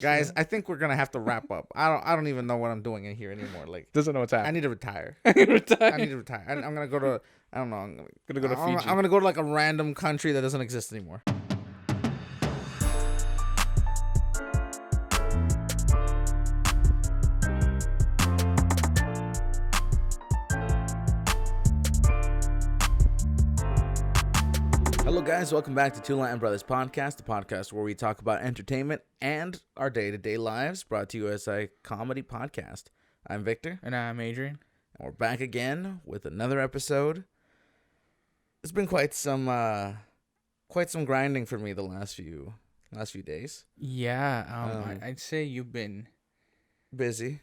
Guys, I think we're gonna have to wrap up. I don't even know what I'm doing in here anymore. Like, Doesn't know what's I happening. need to retire. Retire. I need to retire. I'm gonna go to. I don't know. Gonna go to Fiji. I'm gonna go to like a random country that doesn't exist anymore. Hello, guys. Welcome back to Two Latin Brothers Podcast, the podcast where we talk about entertainment and our day-to-day lives, brought to you as a comedy podcast. I'm Victor. And I'm Adrian. And we're back again with another episode. It's been quite some grinding for me the last few days. Yeah, I'd say you've been Busy.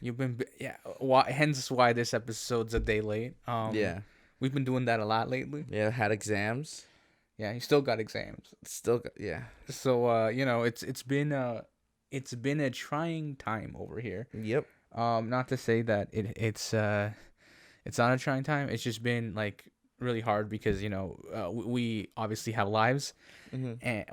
Hence why this episode's a day late. Yeah. We've been doing that a lot lately. Yeah, had exams. Yeah, you still got exams. Yeah. So it's been a trying time over here. Yep. Not to say that it's not a trying time. It's just been like really hard because we obviously have lives, and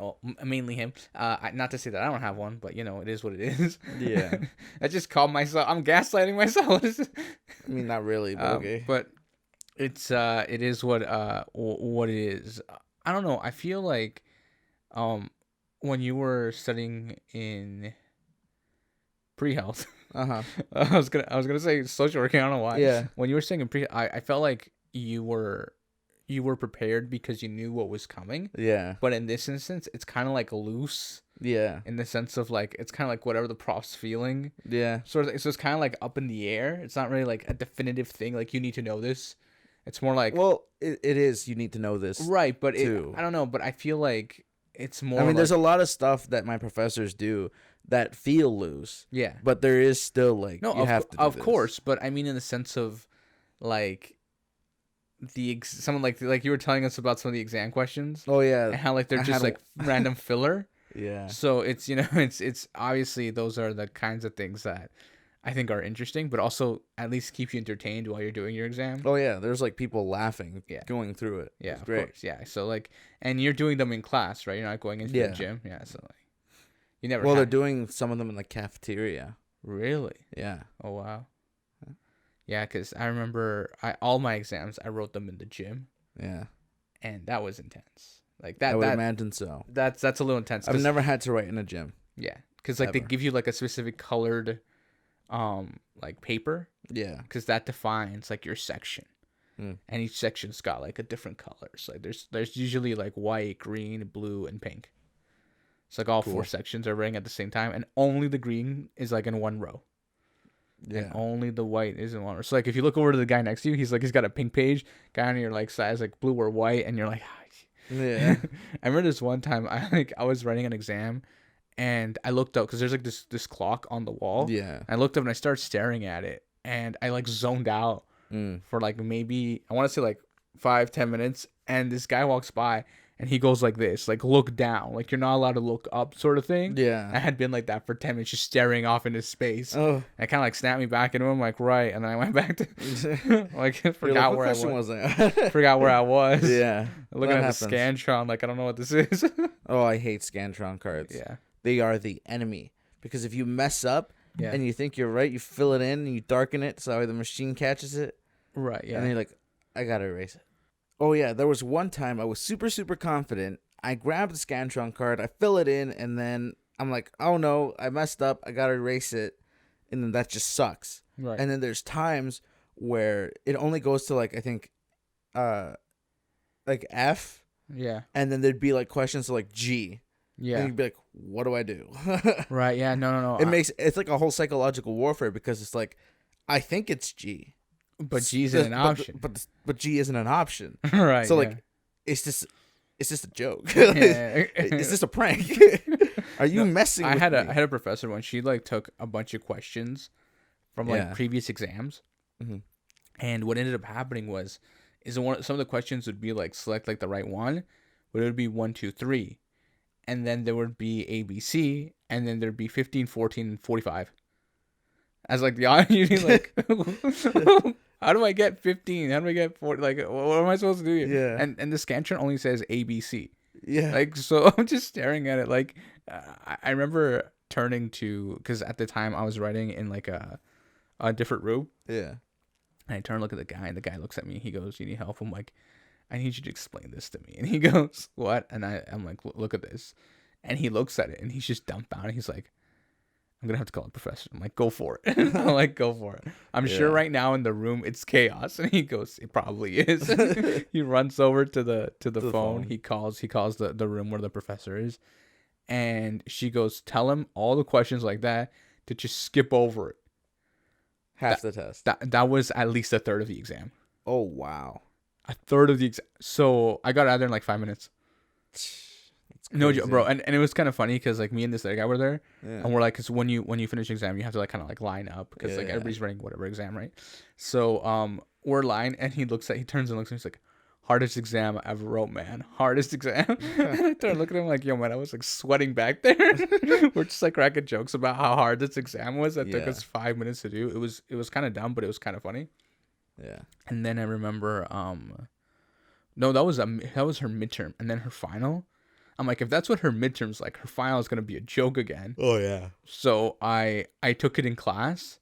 mainly him. Not to say that I don't have one, but it is what it is. Yeah. I just called myself. I'm gaslighting myself. I mean, not really, but okay. But it is what it is. I don't know. I feel like when you were studying in pre-health, I was gonna say social work. I don't know why. Yeah. When you were studying in I felt like you were prepared because you knew what was coming. Yeah. But in this instance, it's kind of like loose. Yeah. In the sense of like it's kind of like whatever the prof's feeling. Yeah. So it's kind of like up in the air. It's not really like a definitive thing. Like you need to know this. It's more like, well, it is. You need to know this, right? But too. I don't know. But I feel like it's more. I mean, there's a lot of stuff that my professors do that feel loose. Yeah. But there is still like you have to. Of course, but I mean in the sense of like someone like you were telling us about some of the exam questions. Oh yeah. And how like they're just like random filler. Yeah. So it's it's obviously those are the kinds of things that I think are interesting, but also at least keep you entertained while you're doing your exam. Oh yeah, there's like people laughing, going through it. Yeah, of course. Yeah, so like, and you're doing them in class, right? You're not going into the gym. Yeah, so like, you never. Well, they're doing some of them in the cafeteria. Really? Yeah. Oh wow. Yeah, because I remember all my exams I wrote them in the gym. Yeah. And that was intense. Like that. I would imagine so. That's a little intense. I've never had to write in a gym. Yeah, because like they give you like a specific colored like paper, because that defines like your section, and each section's got like a different color. So like there's usually like white, green, blue, and pink. It's like all four sections are running at the same time, and only the green is like in one row, and only the white is in one row. So like if you look over to the guy next to you, he's got a pink page. Guy on your like side is like blue or white, and you're like, yeah. I remember this one time I was writing an exam. And I looked up because there's like this clock on the wall. Yeah. I looked up and I started staring at it, and I like zoned out for like maybe I want to say like 5-10 minutes. And this guy walks by and he goes like this, like look down, like you're not allowed to look up, sort of thing. Yeah. I had been like that for 10 minutes, just staring off into space. Oh. I kind of like snapped me back into him, like right, and then I went back to like forgot where I was. Forgot where I was. Yeah. Looking at the Scantron, like I don't know what this is. Oh, I hate Scantron cards. Yeah. They are the enemy, because if you mess up and you think you're right, you fill it in and you darken it so the machine catches it. Right, yeah. And then you're like, I gotta erase it. Oh yeah, there was one time I was super, super confident. I grabbed the Scantron card, I fill it in, and then I'm like, oh no, I messed up, I gotta erase it. And then that just sucks. Right. And then there's times where it only goes to like, I think, like F. Yeah. And then there'd be like questions to like G. Yeah. And you'd be like, what do I do? Right, yeah, no. It's like a whole psychological warfare, because it's like, I think it's G. But G isn't an option. But G isn't an option. Right. So like, it's just a joke. Yeah. Is this a prank? Are you messing with me? I had a professor when she like took a bunch of questions from like previous exams. Mm-hmm. And what ended up happening was some of the questions would be like select like the right one, but it would be 1, 2, 3. And then there would be ABC, and then there'd be 15, 14, and 45. As like the audience, like, how do I get 15? How do I get 40? Like, what am I supposed to do here? Yeah. And the Scantron only says ABC. Yeah. Like, so I'm just staring at it. Like, I remember turning to, because at the time I was writing in like a different room. Yeah. And I turn to look at the guy, and the guy looks at me. He goes, "You need help?" I'm like, "I need you to explain this to me." And he goes, "What?" And I'm like, "Look at this." And he looks at it, and he's just dumbfounded. He's like, "I'm gonna have to call the professor." I'm like, "Go for it." I'm like, "Go for it." I'm sure right now in the room it's chaos. And he goes, "It probably is." He runs over to the phone. He calls the room where the professor is, and she goes, "Tell him all the questions like that to just skip over it." Half the test. That was at least a third of the exam. Oh wow. A third of the exam. So I got out of there in like 5 minutes. No joke, bro. And it was kind of funny because like me and this other guy were there, and we're like, because when you finish exam, you have to like kind of like line up because like everybody's running whatever exam, right? So we're lined, and he turns and looks at me, he's like, "Hardest exam I ever wrote, man. Hardest exam." And I turn looking at him like, "Yo, man, I was like sweating back there." We're just like cracking jokes about how hard this exam was. That took us 5 minutes to do. It was kind of dumb, but it was kind of funny. Yeah. And then I remember, no, that was her midterm, and then her final. I'm like, if that's what her midterm's like, her final is gonna be a joke again. Oh yeah. So I took it in class,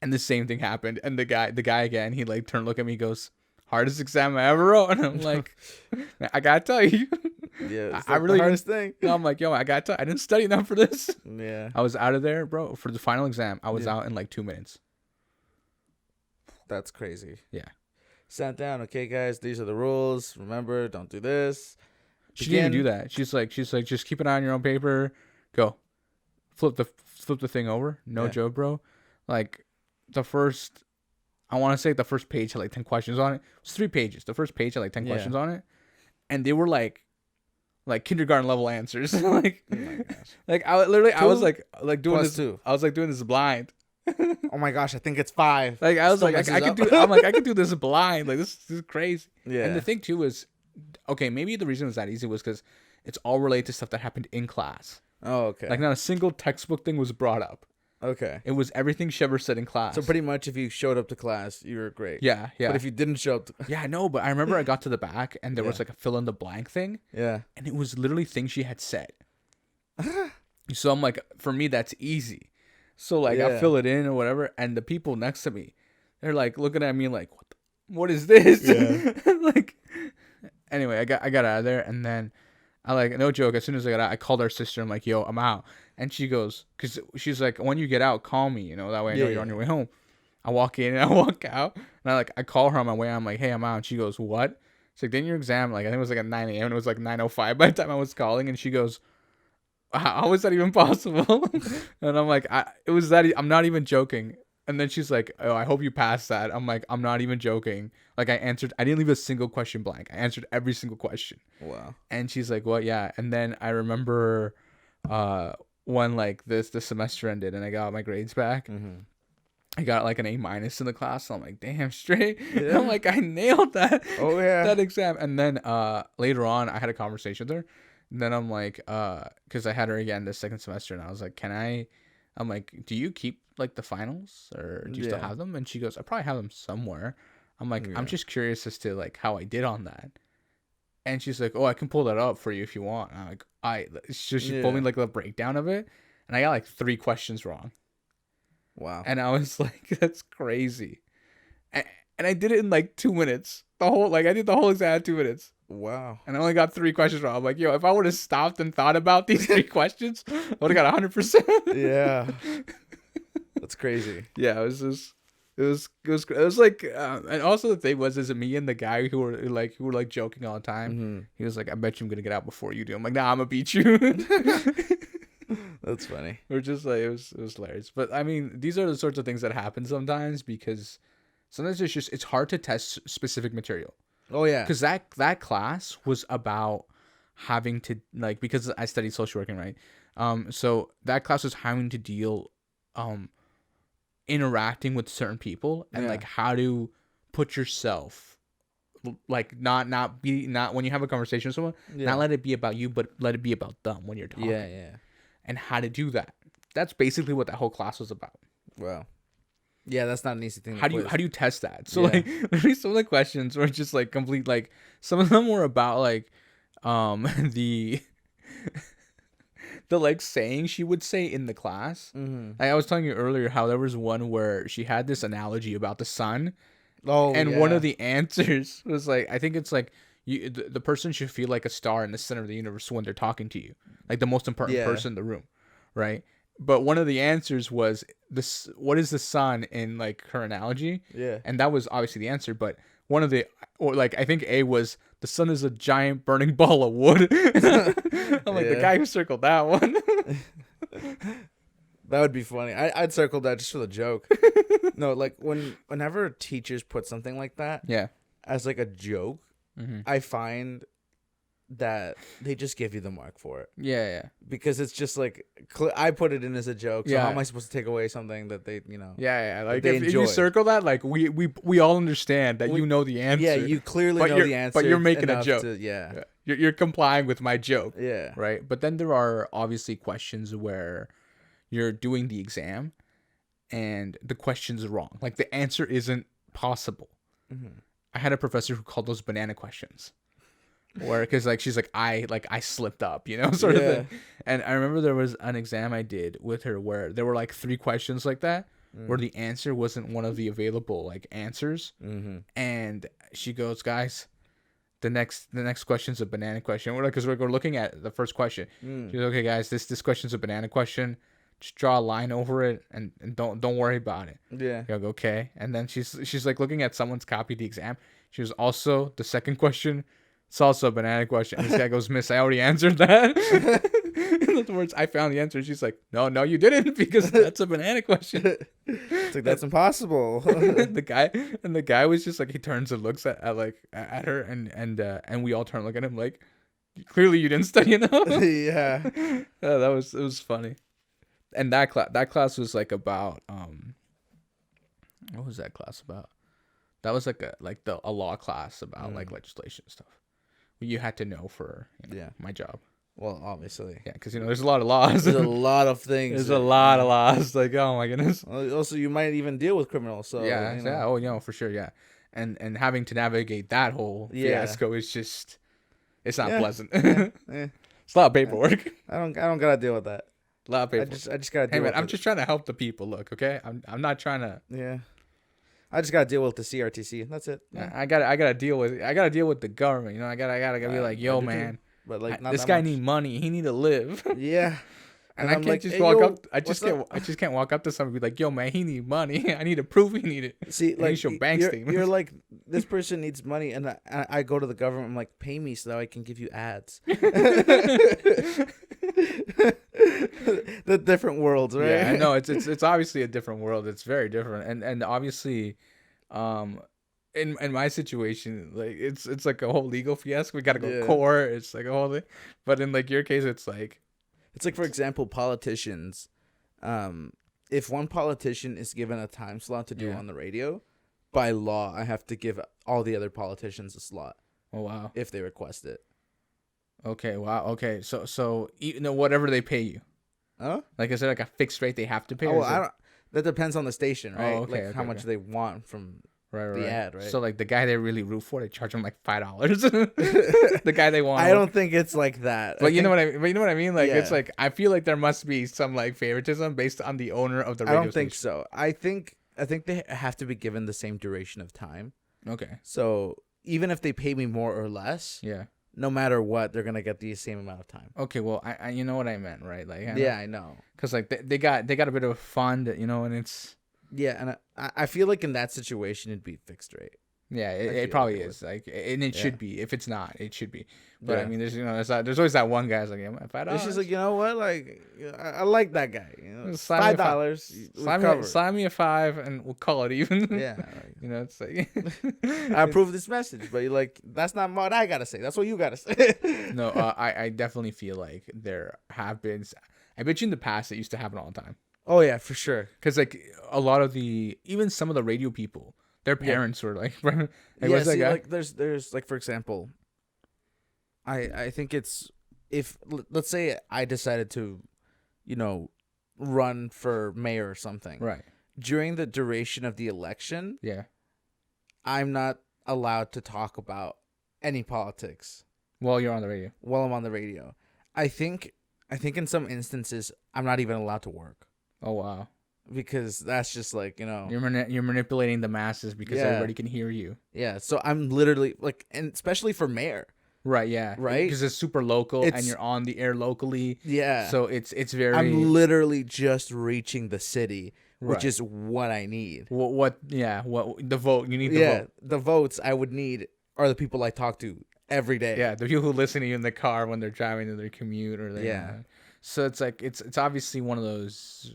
and the same thing happened. And the guy again, he like turned, look at me, goes, "Hardest exam I ever wrote." And I'm like, "Man, I gotta tell you, yeah, I really the hardest thing." I'm like, "Yo, I gotta tell you, I didn't study enough for this." Yeah. I was out of there, bro, for the final exam. I was out in like 2 minutes. That's crazy. Yeah. Sat down. Okay, guys, these are the rules. Remember, don't do this. She didn't even do that. She's like, just keep an eye on your own paper. Go. Flip the thing over. No joke, bro. Like the first, I want to say the first page had like 10 questions on it. It was 3 pages. The first page had like 10 questions on it, and they were like kindergarten level answers. Like, oh my gosh. Like I was like doing this. 2. I was like doing this blind. Oh my gosh, I think it's 5. Like I was like, I could do. I'm like, I could do this blind. Like this is crazy. Yeah. And the thing too was, okay, maybe the reason it was that easy was because it's all related to stuff that happened in class. Oh, okay. Like not a single textbook thing was brought up. Okay. It was everything she ever said in class. So pretty much if you showed up to class, you were great. Yeah, yeah. But if you didn't show up yeah, no, but I remember I got to the back and there was like a fill in the blank thing. Yeah. And it was literally things she had said. So I'm like, for me, that's easy. So like I fill it in or whatever, and the people next to me, they're like looking at me like, what is this? Yeah. Like, anyway, I got out of there, and then I like, no joke, as soon as I got out, I called our sister. I'm like, "Yo, I'm out." And she goes, because she's like, "When you get out, call me, that way I know you're on your way home." I walk in and I walk out, and I call her on my way. I'm like, "Hey, I'm out." And she goes, "What?" She's like, "Didn't your exam, like, I think it was like at 9 a.m. and it was like 9:05 by the time I was calling." And she goes, "How is that even possible?" And I'm like, it was that. I'm not even joking. And then she's like, "Oh, I hope you passed that." I'm like, "I'm not even joking." Like I didn't leave a single question blank. I answered every single question. Wow. And she's like, "Well, yeah." And then I remember when like the semester ended and I got my grades back. Mm-hmm. I got like an A- in the class. So I'm like, damn straight. Yeah. I'm like, I nailed that. Oh yeah. That exam. And then later on I had a conversation with her. And then I'm like, because I had her again this second semester, and I was like, I'm like, "Do you keep like the finals, or do you still have them?" And she goes, "I probably have them somewhere." I'm like, "I'm just curious as to like how I did on that." And she's like, "Oh, I can pull that up for you if you want." And I'm like, so she pulled me like the breakdown of it, and I got like 3 questions wrong. Wow. And I was like, that's crazy. And I did it in like 2 minutes. I did the whole exam in 2 minutes. Wow. And I only got 3 questions wrong. I'm like, yo, if I would have stopped and thought about these 3 questions, I would have got 100%. Yeah. That's crazy. Yeah, it was like, and also the thing was, is it me and the guy who were joking all the time? Mm-hmm. He was like, "I bet you I'm gonna get out before you do." I'm like, "Nah, I'm gonna beat you." That's funny. We're just like, it was hilarious. But I mean, these are the sorts of things that happen sometimes, because sometimes it's hard to test specific material. Oh yeah. Because that class was about having to, like, because I studied social working, right? So that class was having to deal, interacting with certain people, and like how to put yourself, like not when you have a conversation with someone, not let it be about you, but let it be about them when you're talking. Yeah. And how to do that. That's basically what that whole class was about. Wow. Yeah, that's not an easy thing. How do you test that? So like, maybe some of the questions were just like complete. Like some of them were about like, the the like saying she would say in the class. Like I was telling you earlier how there was one where she had this analogy about the sun. Oh, and yeah. one of the answers was like, I think it's like the person should feel like a star in the center of the universe when they're talking to you, like the most important person in the room, right? But one of the answers was this: what is the sun in like her analogy? Yeah, and that was obviously the answer. But one of the, or like I think A was the sun is a giant burning ball of wood. I'm like, the guy who circled that one. That would be funny. I'd circle that just for the joke. No, like whenever teachers put something like that, as like a joke, I find that they just give you the mark for it. Yeah. Because it's just like I put it in as a joke. So how am I supposed to take away something that they, Yeah. Like if you circle that, like we all understand that you know the answer. Yeah, you clearly know the answer. But you're making a joke. Yeah. You're complying with my joke. Yeah. Right. But then there are obviously questions where you're doing the exam and the question's wrong. Like the answer isn't possible. I had a professor who called those banana questions. Or because like she's like I slipped up, sort of thing. And I remember there was an exam I did with her where there were like 3 questions like that where the answer wasn't one of the available like answers. And she goes, guys, the next question's a banana question. We're like, because we're looking at the first question. She's like, okay, guys, this question's a banana question. Just draw a line over it and don't worry about it. Yeah. I go, okay. And then she's like looking at someone's copy of the exam. She was also the second question. It's also a banana question. This guy goes, miss, I already answered that. In other words, I found the answer. She's like, no, you didn't, because that's a banana question. It's like, that's impossible. the guy was just like, he turns and looks at her and we all turn and look at him like, clearly you didn't study enough. Yeah. It was funny. And that class was like about what was that class about? That was like a law class about like legislation and stuff. You had to know for my job. Well, obviously. Yeah, because there's a lot of laws. There's a lot of things. There's a lot of laws. Like, oh my goodness. Also, you might even deal with criminals. So yeah. Oh, for sure. Yeah, and having to navigate that whole fiasco is just, it's not pleasant. It's a lot of paperwork. I don't gotta deal with that. A lot of paperwork. I just gotta deal. Hey man, I'm just trying to help the people. Look, okay. I'm not trying to. Yeah. I just gotta deal with the CRTC. That's it. Yeah. I gotta deal with the government. I gotta be like, yo, man. But like, this guy need money. He need to live. Yeah. And I can't like, just walk up. I just can't walk up to someone and be like, yo, man, he need money. I need to prove he need it. See, like, show bank statements. You're like, this person needs money, and I go to the government. I'm like, pay me so that I can give you ads. The different worlds, right? Yeah, I know. It's obviously a different world. It's very different, and obviously, in my situation, like it's like a whole legal fiasco. We gotta go to court. It's like a whole thing. But in like your case, it's like, for example, politicians. If one politician is given a time slot to do on the radio, by law, I have to give all the other politicians a slot. Oh wow! If they request it. Okay. Wow. Okay. So whatever they pay you. Huh? Like I said, like a fixed rate they have to pay. Oh, I don't. That depends on the station, right? Oh, okay, how much they want from the ad, right? So like the guy they really root for, they charge him like $5. The guy they want. I don't think it's like that. But you know what I mean? Like it's like, I feel like there must be some like favoritism based on the owner of the radio station. I don't think station. so. I think they have to be given the same duration of time. Okay. So even if they pay me more or less, no matter what, they're gonna get the same amount of time. Okay, well, I you know what I meant, right? Like, I know. Because like they got a bit of a fund, and it's and I feel like in that situation it'd be fixed rate. Yeah, it probably is. Like, and it should be. If it's not, it should be. But I mean, there's there's always that one guy's like, $5. It's just like, you know what? Like, I like that guy. $5. Slime me a $5 and we'll call it even. Yeah. It's like I approve this message, but you're like, that's not what I gotta say. That's what you gotta say. No, I definitely feel like there have been. I bet you in the past it used to happen all the time. Oh yeah, for sure. Because like a lot of even some of the radio people, their parents were like, yeah, see, like there's like, for example, I think it's, if let's say I decided to, run for mayor or something. Right. During the duration of the election, I'm not allowed to talk about any politics while you're on the radio. While I'm on the radio. I think I think in some instances I'm not even allowed to work. Oh wow. Because that's just like, you're manipulating the masses because everybody can hear you. Yeah, so I'm literally like, and especially for mayor. Right, yeah. Right? Because it's super local and you're on the air locally. Yeah. So it's very... I'm literally just reaching the city, which is what I need. What the vote. You need the vote. The votes I would need are the people I talk to every day. Yeah, the people who listen to you in the car when they're driving to their commute or so it's like it's obviously one of those...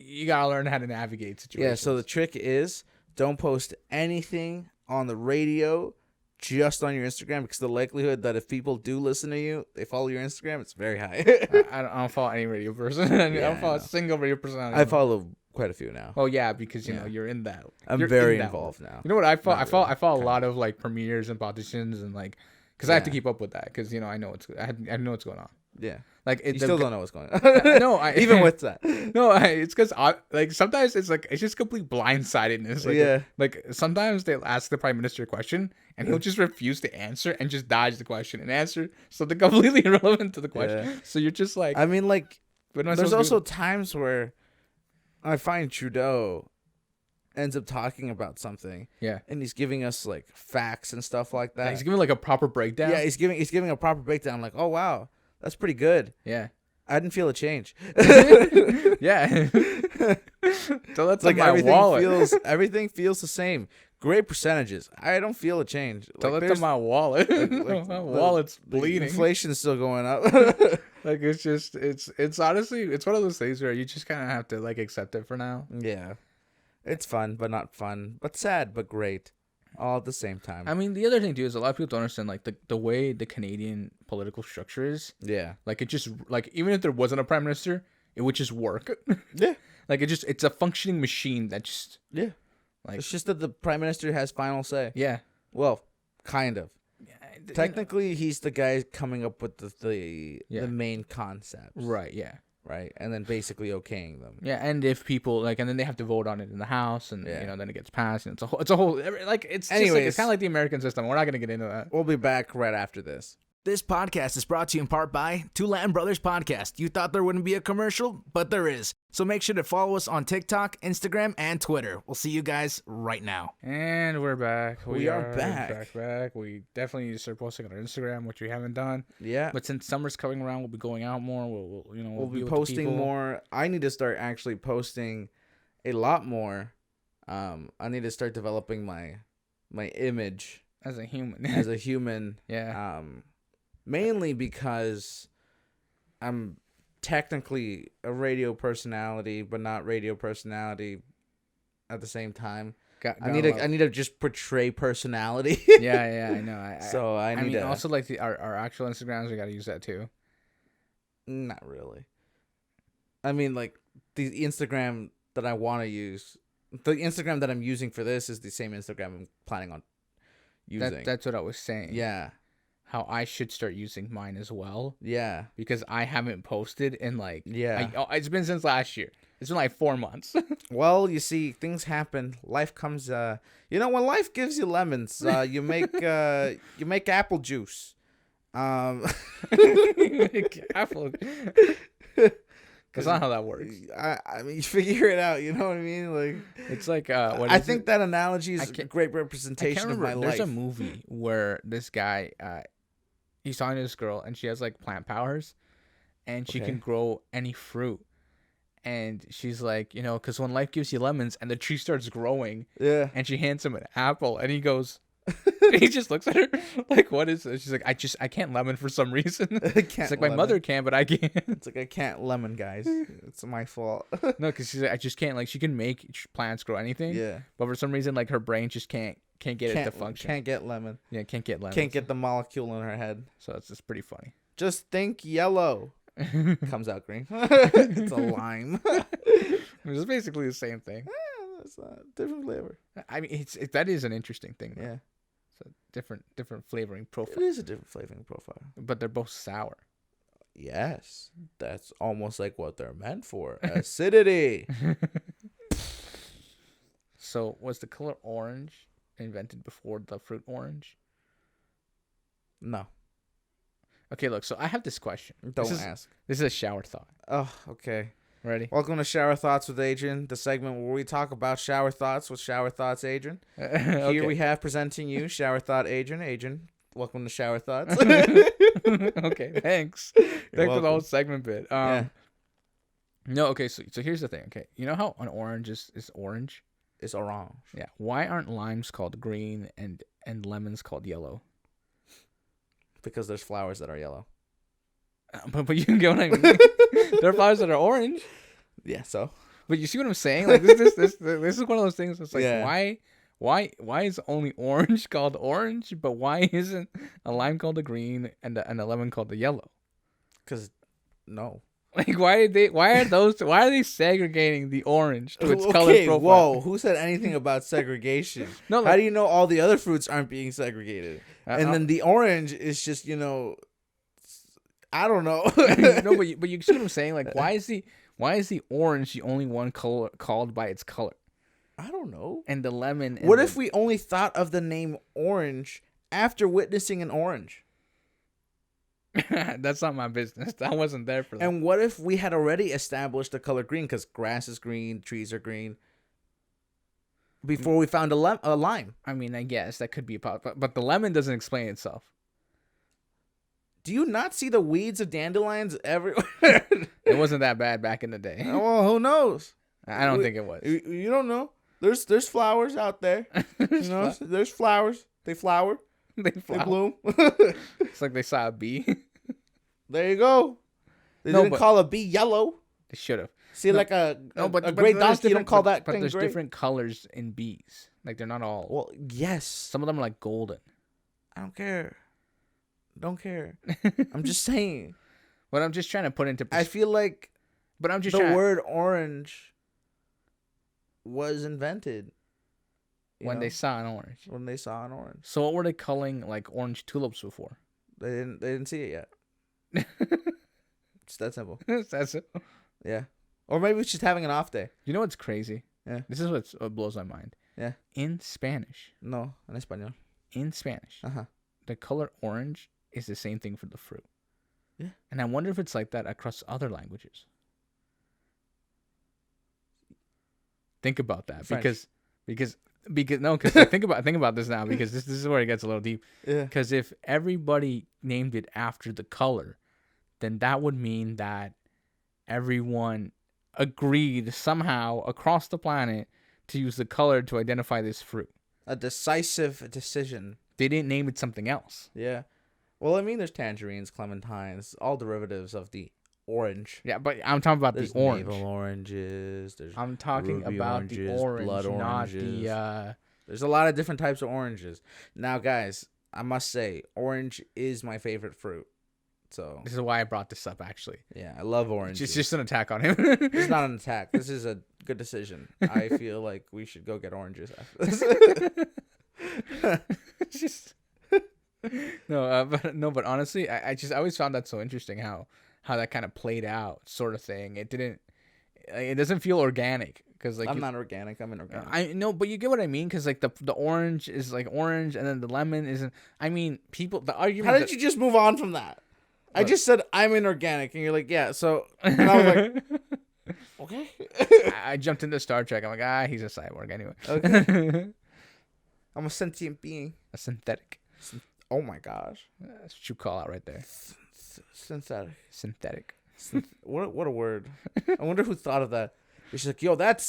You gotta learn how to navigate situations. Yeah, so the trick is don't post anything on the radio, just on your Instagram, because the likelihood that if people do listen to you, they follow your Instagram, it's very high. I don't follow any radio person. I don't follow a single radio personality. I follow quite a few now. Oh yeah, because you know you're in that. I'm very involved now. You know what I follow? I follow a lot of like premieres and politicians and like because I have to keep up with that because I know I know what's going on. Yeah. Like you still don't know what's going on. No, even with that. No, it's because like sometimes it's just complete blindsidedness. Like, like sometimes they'll ask the prime minister a question and he'll just refuse to answer and just dodge the question and answer something completely irrelevant to the question. Yeah. So you're just like, I mean, like, there's also times where I find Trudeau ends up talking about something. Yeah. And he's giving us like facts and stuff like that. Yeah, he's giving like a proper breakdown. Yeah, he's giving a proper breakdown. I'm like, oh wow. That's pretty good. Yeah. I didn't feel a change. Yeah. So that's like my wallet. Everything feels the same. Great percentages. I don't feel a change. Tell that to my wallet. My wallet's bleeding. Inflation's still going up. Like it's honestly it's one of those things where you just kind of have to like accept it for now. Yeah. It's fun, but not fun. But sad, but great. All at the same time. I mean, the other thing too is a lot of people don't understand like the way the Canadian political structure is. Yeah. Like it just like even if there wasn't a prime minister, it would just work. Yeah. Like it's a functioning machine that just like it's just that the prime minister has final say. Yeah. Well, kind of. Yeah, technically, he's the guy coming up with the main concepts. Right. Yeah. Right, and then basically okaying them. Yeah, and if people like, and then they have to vote on it in the House, and then it gets passed, and it's a whole like it's. Anyways, like, it's kind of like the American system. We're not gonna get into that. We'll be back right after this. This podcast is brought to you in part by Two Latin Brothers Podcast. You thought there wouldn't be a commercial, but there is. So make sure to follow us on TikTok, Instagram, and Twitter. We'll see you guys right now. And we're back. We are back. Back. We definitely need to start posting on our Instagram, which we haven't done. Yeah. But since summer's coming around, we'll be going out more. We'll be posting more. I need to start actually posting a lot more. I need to start developing my image as a human. Yeah. Mainly because I'm technically a radio personality, but not radio personality at the same time. I need to just portray personality. Yeah, I know. So I need to also like our actual Instagrams. We got to use that too. Not really. I mean, like the Instagram that I want to use, the Instagram that I'm using for this is the same Instagram I'm planning on using. That's what I was saying. Yeah. How I should start using mine as well. Yeah. Because I haven't posted in like... Yeah. It's been since last year. It's been like 4 months. Well, you see, things happen. Life comes... when life gives you lemons, you make apple juice. Make apple... That's not how that works. I mean, you figure it out. You know what I mean? Like it's like I think that analogy is a great representation of my life. There's a movie where this guy, he's talking to this girl, and she has like plant powers, and she can grow any fruit. And she's like, because when life gives you lemons, and the tree starts growing, and she hands him an apple, and he goes. He just looks at her like, what is this? She's like, I can't lemon for some reason. It's like, my mother can, but I can't. It's like, I can't lemon, guys. It's my fault. No, because she's like, I just can't. Like, she can make plants grow anything. Yeah. But for some reason, like, her brain just can't get it to function. Can't get lemon. Yeah, can't get lemon. Can't get the molecule in her head. So it's just pretty funny. Just think yellow. Comes out green. It's a lime. It's basically the same thing. Yeah, it's a different flavor. I mean, that is an interesting thing, though. Yeah. It's a different flavoring profile. It is a different flavoring profile. But they're both sour. Yes. That's almost like what they're meant for. Acidity. So, was the color orange invented before the fruit orange? No. Okay, look. So I have this question. Don't ask. This is a shower thought. Oh, okay. Ready? Welcome to Shower Thoughts with Adrian, the segment where we talk about shower thoughts with Shower Thoughts Adrian. Okay. Here we have presenting you Shower Thought Adrian. Adrian, welcome to Shower Thoughts. Okay, thanks. Thanks for the whole segment bit. Yeah. No, okay, so here's the thing. Okay, you know how an orange is orange? It's orange. Yeah. Why aren't limes called green and lemons called yellow? Because there's flowers that are yellow. But you can get what I mean. There are flowers that are orange. Yeah, so. But you see what I'm saying? Like this is one of those things. It's like why is only orange called orange, but why isn't a lime called a green and a lemon called the yellow? Because no. Like why are they segregating the orange to its color profile? Whoa, who said anything about segregation? No, how do you know all the other fruits aren't being segregated? And then the orange is just, I don't know. No, but you see what I'm saying? Like why is the orange the only one color called by its color? I don't know. And the lemon. What if we only thought of the name orange after witnessing an orange? That's not my business. I wasn't there for that. And what if we had already established the color green because grass is green, trees are green, before we found a lime? I mean, I guess that could be a but the lemon doesn't explain itself. Do you not see the weeds of dandelions everywhere? It wasn't that bad back in the day. Well, who knows? I don't think it was. You don't know. There's flowers out there. There's flowers. They flower. They bloom. It's like they saw a bee. There you go. They didn't call a bee yellow. They should have. See, like a great donkey, you don't call that thing But there's great. different colors in bees. Like, they're not all... Well, yes. Some of them are, like, golden. I don't care. I'm just saying. But I'm just trying to put into I feel like but I'm just the word orange was invented when they saw an orange. When they saw an orange. So what were they calling like orange tulips before? They didn't see it yet. It's that simple. That's it. Yeah. Or maybe it's just having an off day. You know what's crazy? Yeah. This is what blows my mind. Yeah. In Spanish. No, en español. In Spanish. Uh-huh. The color orange is the same thing for the fruit. Yeah. And I wonder if it's like that across other languages. Think about that. French. Because think about this now, because this is where it gets a little deep. Yeah. Because if everybody named it after the color, then that would mean that everyone agreed somehow across the planet to use the color to identify this fruit. A decisive decision. They didn't name it something else. Yeah. Well, I mean, there's tangerines, clementines, all derivatives of the orange. Yeah, but I'm talking about there's the orange. Navel oranges. I'm talking about oranges, the orange, blood oranges. not the... There's a lot of different types of oranges. Now, guys, I must say, orange is my favorite fruit. So this is why I brought this up, actually. Yeah, I love oranges. It's just an attack on him. It's not an attack. This is a good decision. I feel like we should go get oranges after this. Just but honestly, I always found that so interesting how that kind of played out, sort of thing. It doesn't feel organic because like I'm not organic. I'm inorganic. I know, but you get what I mean, because like the orange is like orange, and then the lemon isn't. I mean, people. The argument. How did you just move on from that? What? I just said I'm inorganic, and you're like, yeah. So and I was like, okay. I jumped into Star Trek. I'm like, he's a cyborg anyway. Okay. I'm a sentient being. A synthetic. Oh my gosh. That's what you call out right there. Synthetic. Synthetic. What a word. I wonder who thought of that. She's like, yo, that's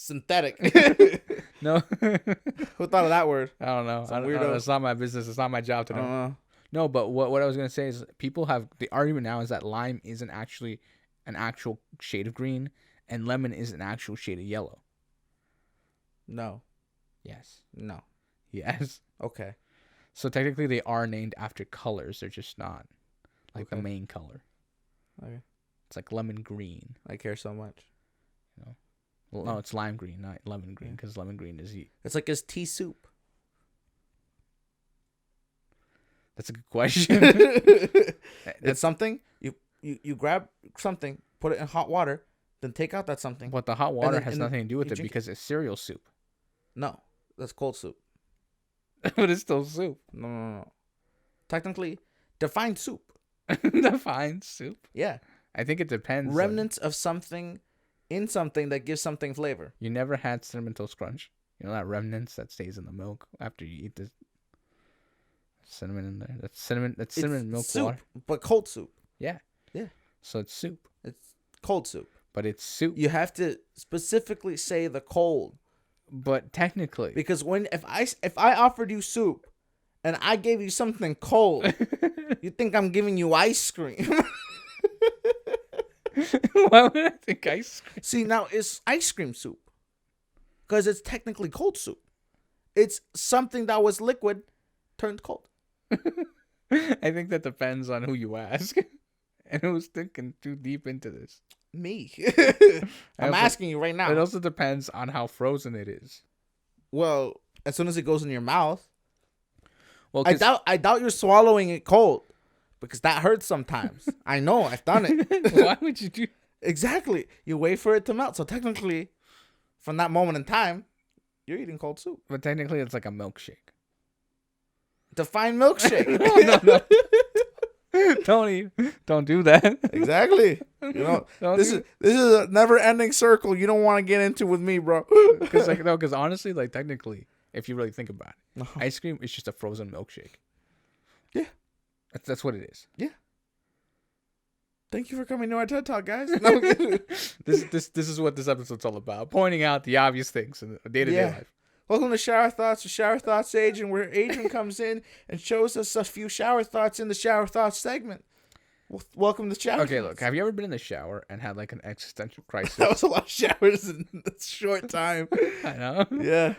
synthetic. No. Who thought of that word? I don't know. It's not my business. It's not my job to know. No, but what I was going to say is people have... The argument now is that lime isn't actually an actual shade of green, and lemon is an actual shade of yellow. No. Yes. No. Yes. Okay. So technically they are named after colors. They're just not like the main color. Okay. It's like lemon green. I care so much. You know? Well, no, it's lime green, not lemon green, because lemon green is... It's like his tea soup. That's a good question. It's something, you grab something, put it in hot water, then take out that something. But the hot water has nothing to do with it because it's cereal soup. No, that's cold soup. But it's still soup. No. Technically, define soup. Define soup? Yeah. I think it depends. Remnants of something in something that gives something flavor. You never had Cinnamon Toast Crunch? You know that remnants that stays in the milk after you eat the cinnamon in there? That's cinnamon milk soup, water. But cold soup. Yeah. Yeah. So it's soup. It's cold soup. But it's soup. You have to specifically say the cold. But technically. Because if I offered you soup and I gave you something cold, you think I'm giving you ice cream. Why would I think ice cream? See, now it's ice cream soup. Because it's technically cold soup. It's something that was liquid turned cold. I think that depends on who you ask. And who's thinking too deep into this. Me. I'm asking you right now. It also depends on how frozen it is. Well, as soon as it goes in your mouth. Well, I doubt you're swallowing it cold. Because that hurts sometimes. I know, I've done it. Why would you do? Exactly. You wait for it to melt. So technically, from that moment in time, you're eating cold soup. But technically, it's like a milkshake. Define milkshake. No. Don't do that. Exactly. You know, this is a never-ending circle you don't want to get into with me, bro. Because honestly, like technically, if you really think about it, ice cream is just a frozen milkshake. Yeah. That's what it is. Yeah. Thank you for coming to our TED Talk, guys. No, this is what this episode's all about. Pointing out the obvious things in the day-to-day life. Welcome to Shower Thoughts, the Shower Thoughts Agent, where Adrian comes in and shows us a few shower thoughts in the Shower Thoughts segment. Welcome to Shower Okay, Thoughts. look, have you ever been in the shower and had like an existential crisis? That was a lot of showers in a short time. I know. Yeah.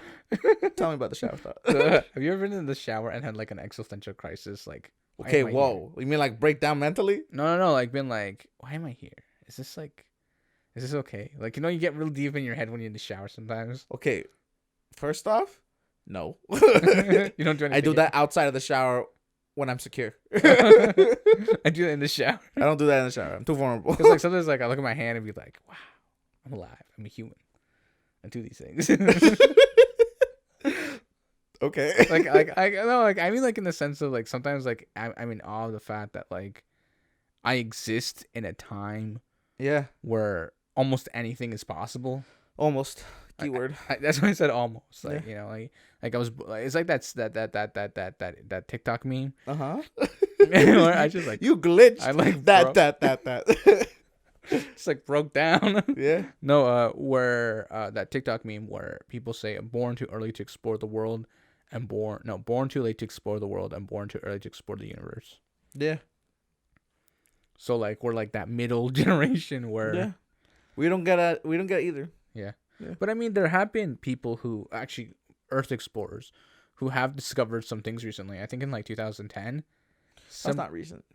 Tell me about the shower thought. Have you ever been in the shower and had like an existential crisis? Like, okay, whoa. You mean like break down mentally? No. Like, been like, why am I here? Is this okay? Like, you know, you get real deep in your head when you're in the shower sometimes. Okay. First off, no. You don't do anything. I do that outside of the shower when I'm secure. I do that in the shower. I don't do that in the shower. I'm too vulnerable. Because like sometimes like I look at my hand and be like, wow, I'm alive. I'm a human. I do these things. Okay. I mean like in the sense of like sometimes like I'm in awe of the fact that like I exist in a time where almost anything is possible. Almost. Keyword. That's why I said almost. Like, you know, like I was like, it's like that TikTok meme. Where I just like you glitched. I like that. It's like broke down. Yeah. No, where that TikTok meme where people say born too early to explore the world and born too late to explore the world and born too early to explore the universe. Yeah. So like we're like that middle generation where we don't get either. Yeah. But I mean, there have been people who actually Earth explorers who have discovered some things recently. I think in like 2010. That's not recent.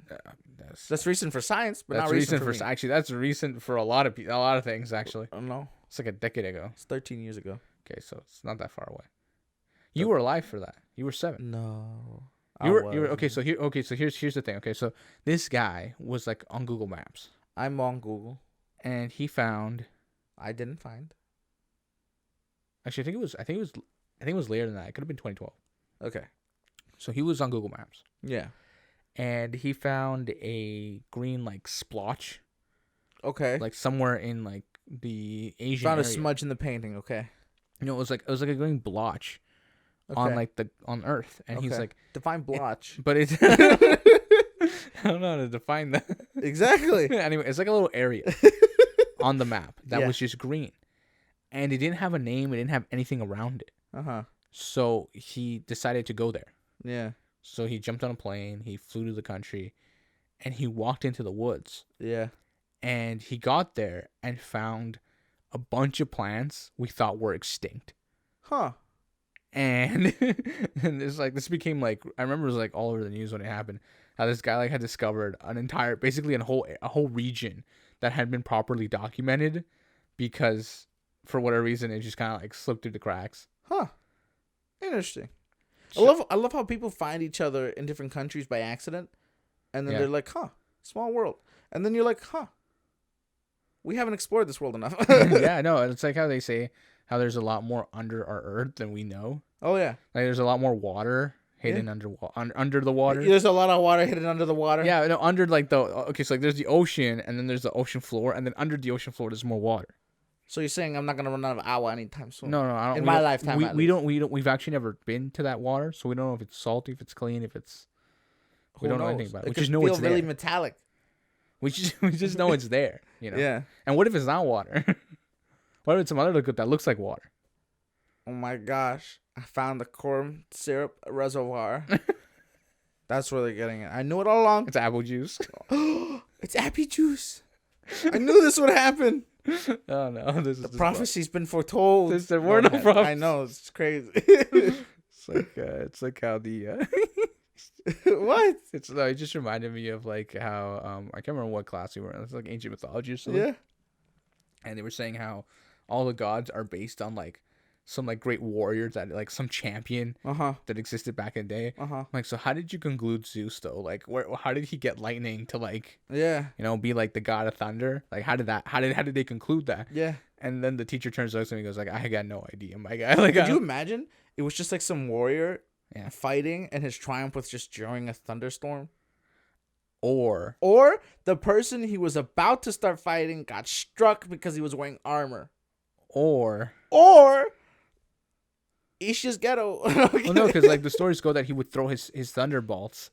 That's recent for science, but not recent for me. Actually, that's recent for a lot of things. Actually, I don't know. It's like a decade ago. It's 13 years ago. Okay, so it's not that far away. You were alive for that. You were 7. No. You were okay. So here's the thing. Okay, so this guy was like on Google Maps. I'm on Google, and he found. I didn't find. Actually, I think it was later than that. It could have been 2012. Okay. So he was on Google Maps. Yeah. And he found a green like splotch. Okay. Like somewhere in like the Asian found area. A smudge in the painting. Okay. You know, it was like a green blotch on like on Earth, and he's like define blotch. But it's I don't know how to define that exactly. Anyway, it's like a little area on the map that was just green, and it didn't have a name. It didn't have anything around it. So he decided to go there. Yeah. So he jumped on a plane, he flew to the country, and he walked into the woods. Yeah. And he got there and found a bunch of plants we thought were extinct. Huh. And it's like, this became like, I remember it was like all over the news when it happened, how this guy like had discovered basically a whole region that had been properly documented, because for whatever reason it just kind of like slipped through the cracks. Huh. Interesting. I love how people find each other in different countries by accident, and then they're like, huh, small world. And then you're like, huh, we haven't explored this world enough. Yeah, no, it's like how they say how there's a lot more under our earth than we know. Oh, yeah. Like there's a lot more water hidden under the water. There's a lot of water hidden under the water. Yeah, no, under like so like there's the ocean, and then there's the ocean floor, and then under the ocean floor there's more water. So you're saying I'm not gonna run out of agua anytime soon? No, I don't. In my lifetime, we don't. We've actually never been to that water, so we don't know if it's salty, if it's clean, if it's. We don't know anything about it. We just know it's there. Really metallic. We just know it's there. You know. Yeah. And what if it's not water? What if it's some other liquid that looks like water? Oh my gosh! I found the corn syrup reservoir. That's where they're getting it. I knew it all along. It's apple juice. It's apple juice. I knew this would happen. Oh no! The prophecy's been foretold. There were no prophecies. I know, it's crazy. It's like how the what? It just reminded me of like how I can't remember what class we were in. It's like ancient mythology or something. Yeah. And they were saying how all the gods are based on like some like great warriors that like some champion that existed back in the day. Like, so how did you conclude Zeus though? Like, how did he get lightning to like be like the god of thunder? Like, how did they conclude that? Yeah. And then the teacher turns to me and goes like, I got no idea, my guy. Like, could you imagine? It was just like some warrior fighting, and his triumph was just during a thunderstorm. Or the person he was about to start fighting got struck because he was wearing armor. Or it's just ghetto. Well, no, because like the stories go that he would throw his thunderbolts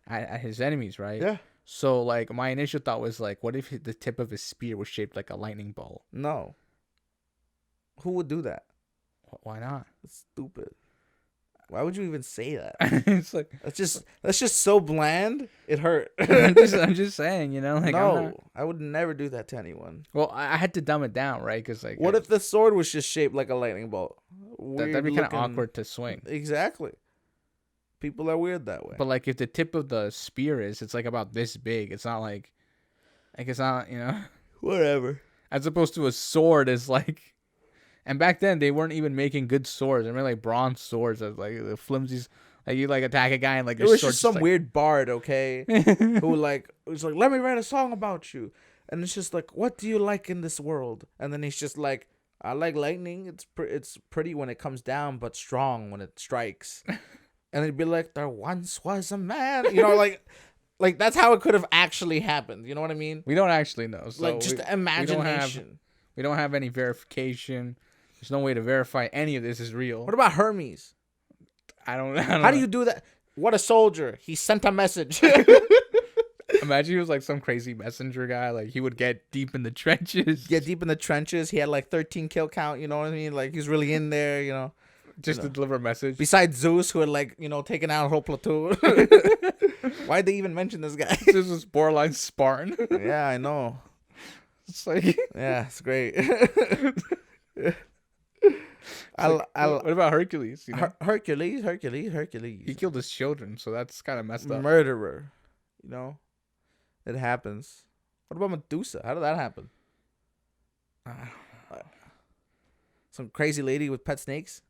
at his enemies, right? Yeah. So like my initial thought was like, what if the tip of his spear was shaped like a lightning bolt? No. Who would do that? Why not? It's stupid. Why would you even say that? It's like that's just so bland. It hurt. I'm just saying, you know. Like, no, I would never do that to anyone. Well, I had to dumb it down, right? Because like, what if the sword was just shaped like a lightning bolt? That'd be kind of awkward to swing. Exactly. People are weird that way. But like, if the tip of the spear it's like about this big. It's not like it's not, you know. Whatever. As opposed to a sword is like. And back then, they weren't even making good swords. They made like bronze swords, that like the flimsies. Like you like attack a guy and like your sword. It was just some weird bard, okay, who like was like, let me write a song about you, and it's just like, what do you like in this world? And then he's just like, I like lightning. It's pretty when it comes down, but strong when it strikes. And they'd be like, there once was a man, you know, like that's how it could have actually happened. You know what I mean? We don't actually know. So like just imagination. We don't have any verification. There's no way to verify any of this is real. What about Hermes? I don't know. How do you do that? What a soldier. He sent a message. Imagine he was like some crazy messenger guy. Like he would get deep in the trenches. He had like 13 kill count. You know what I mean? Like he's really in there, you know. Just to deliver a message. Besides Zeus, who had like, you know, taken out a whole platoon. Why'd they even mention this guy? This was borderline Spartan. Yeah, I know. It's like... Yeah, it's great. What about Hercules? You know? Hercules. He killed his children, so that's kind of messed up. Murderer. You know? It happens. What about Medusa? How did that happen? Some crazy lady with pet snakes?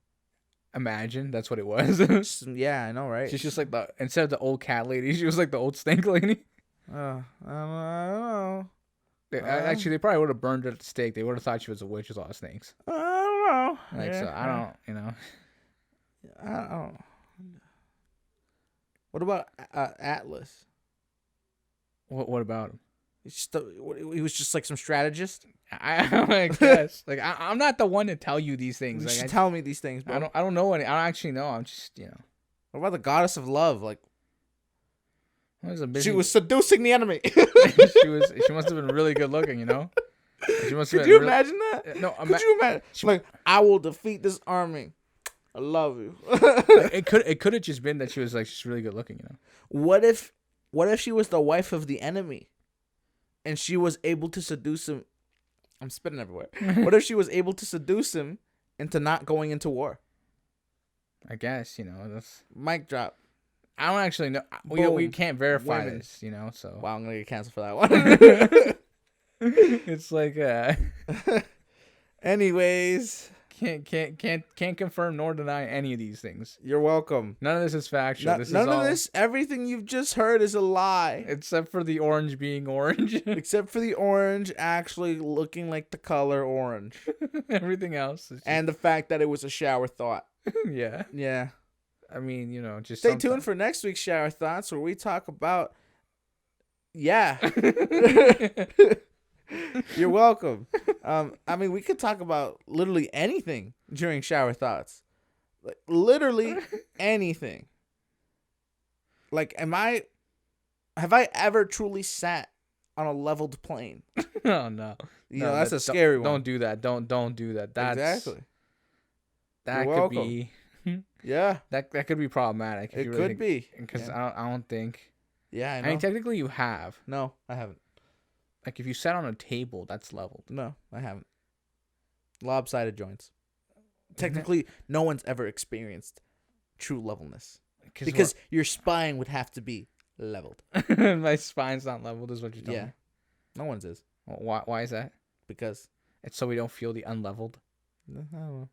Imagine that's what it was. Yeah, I know, right? She's just like instead of the old cat lady, she was like the old snake lady. I don't know. Actually, they probably would have burned her at the stake. They would have thought she was a witch with all the snakes. I don't know. I don't, you know. I don't know. What about Atlas? What about him? He was just like some strategist. I guess. Like I'm not the one to tell you these things. Like, tell me these things, bro. I don't know any. I don't actually know. I'm just, you know. What about the goddess of love? Like, she was seducing the enemy. She must have been really good looking, you know. Could you imagine that? No, could you imagine? She's like, I will defeat this army. I love you. It could have just been that she was like just really good looking, you know. What if she was the wife of the enemy, and she was able to seduce him? I'm spitting everywhere. What if she was able to seduce him into not going into war? I guess, you know, that's mic drop. I don't actually know. We can't verify this, you know. So wow, I'm gonna get canceled for that one. It's like, anyways, can't confirm nor deny any of these things. You're welcome. None of this is factual. Everything you've just heard is a lie, except for the orange being orange. Except for the orange actually looking like the color orange. Everything else is and the fact that it was a shower thought. Yeah. I mean, you know, just stay tuned for next week's shower thoughts, where we talk about. Yeah. You're welcome. I mean, we could talk about literally anything during shower thoughts. Like literally anything. Like, have I ever truly sat on a leveled plane? Oh no. You know, that's a scary one. Don't do that. Don't do that. That's exactly. That You're could welcome. Be yeah. That could be problematic. It could be. Because I don't think. Yeah, I know. I mean, technically you have. No, I haven't. Like, if you sat on a table, that's leveled. No, I haven't. Lopsided joints. Technically, no one's ever experienced true levelness. Because your spine would have to be leveled. My spine's not leveled, is what you're telling me. No one's is. Well, why is that? Because it's so we don't feel the unleveled. I don't know.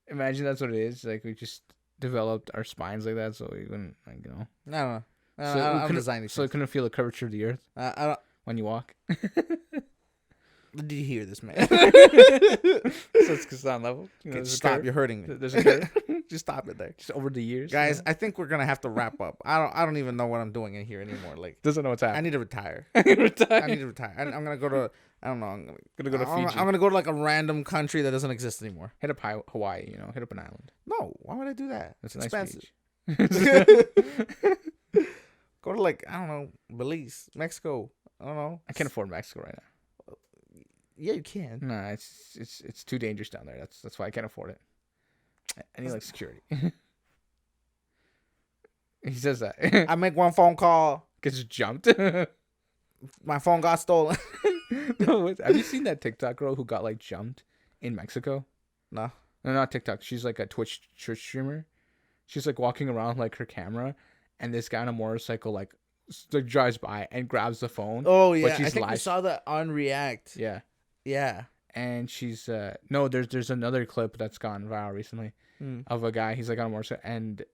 Imagine that's what it is. Like, we just developed our spines like that, so we wouldn't, like, you know. I don't know. I'm designing. So we couldn't feel the curvature of the earth. I don't. When you walk. Did you hear this, man? So it's because it's not level. You know, stop! You're hurting me. There's a curve. Just stop it there. Just over the years, guys. I think we're gonna have to wrap up. I don't even know what I'm doing in here anymore. Like, doesn't know what's happening. I need to retire. I need to retire. I'm gonna go to. I don't know. I'm gonna go to Fiji. I'm gonna go to like a random country that doesn't exist anymore. Hit up Hawaii. You know, hit up an island. No, why would I do that? It's expensive. Nice Go to like, I don't know, Belize, Mexico. I don't know. I can't afford Mexico right now. Yeah, you can. Nah, it's too dangerous down there. That's why I can't afford it. I need like security. He says that. I make one phone call. Gets jumped. My phone got stolen. No, have you seen that TikTok girl who got like jumped in Mexico? No, not TikTok. She's like a Twitch streamer. She's like walking around like her camera, and this guy on a motorcycle like drives by and grabs the phone. Oh yeah, I think we saw that on React. Yeah, yeah. And she's no, there's another clip that's gone viral recently of a guy. He's like on a motorcycle and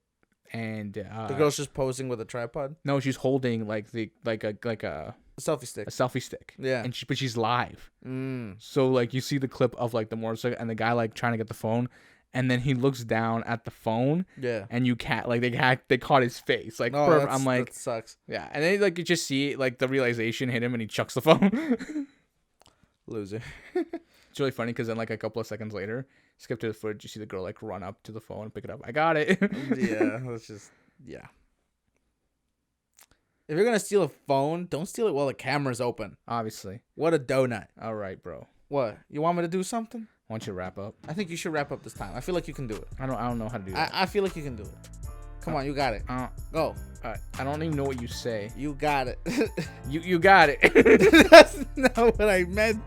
the girl's just posing with a tripod. No, she's holding like a selfie stick. A selfie stick. Yeah. But she's live. So like you see the clip of like the motorcycle and the guy like trying to get the phone, and then he looks down at the phone. Yeah. And you can't like they caught his face. Like I'm like that sucks. Yeah. And then like you just see like the realization hit him and he chucks the phone. Loser. It's really funny because then like a couple of seconds later, skip to the footage, you see the girl like run up to the phone and pick it up. I got it. Yeah. That's just If you're gonna steal a phone, don't steal it while the camera's open. Obviously. What a donut. All right, bro. What? You want me to do something? Why don't you wrap up? I think you should wrap up this time. I feel like you can do it. I don't know how to do that. I feel like you can do it. Come on, you got it. Go. I don't even know what you say. You got it. You got it. That's not what I meant.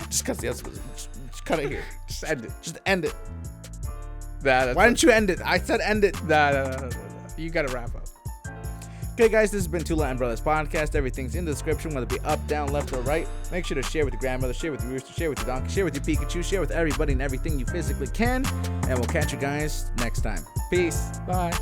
Just cut it here. Just end it. Just end it. Why didn't you end it? I said end it. No. You got to wrap up. Okay, guys, this has been Two Latin Brothers Podcast. Everything's in the description, whether it be up, down, left, or right. Make sure to share with your grandmother, share with your rooster, share with your donkey, share with your Pikachu, share with everybody and everything you physically can. And we'll catch you guys next time. Peace. Bye.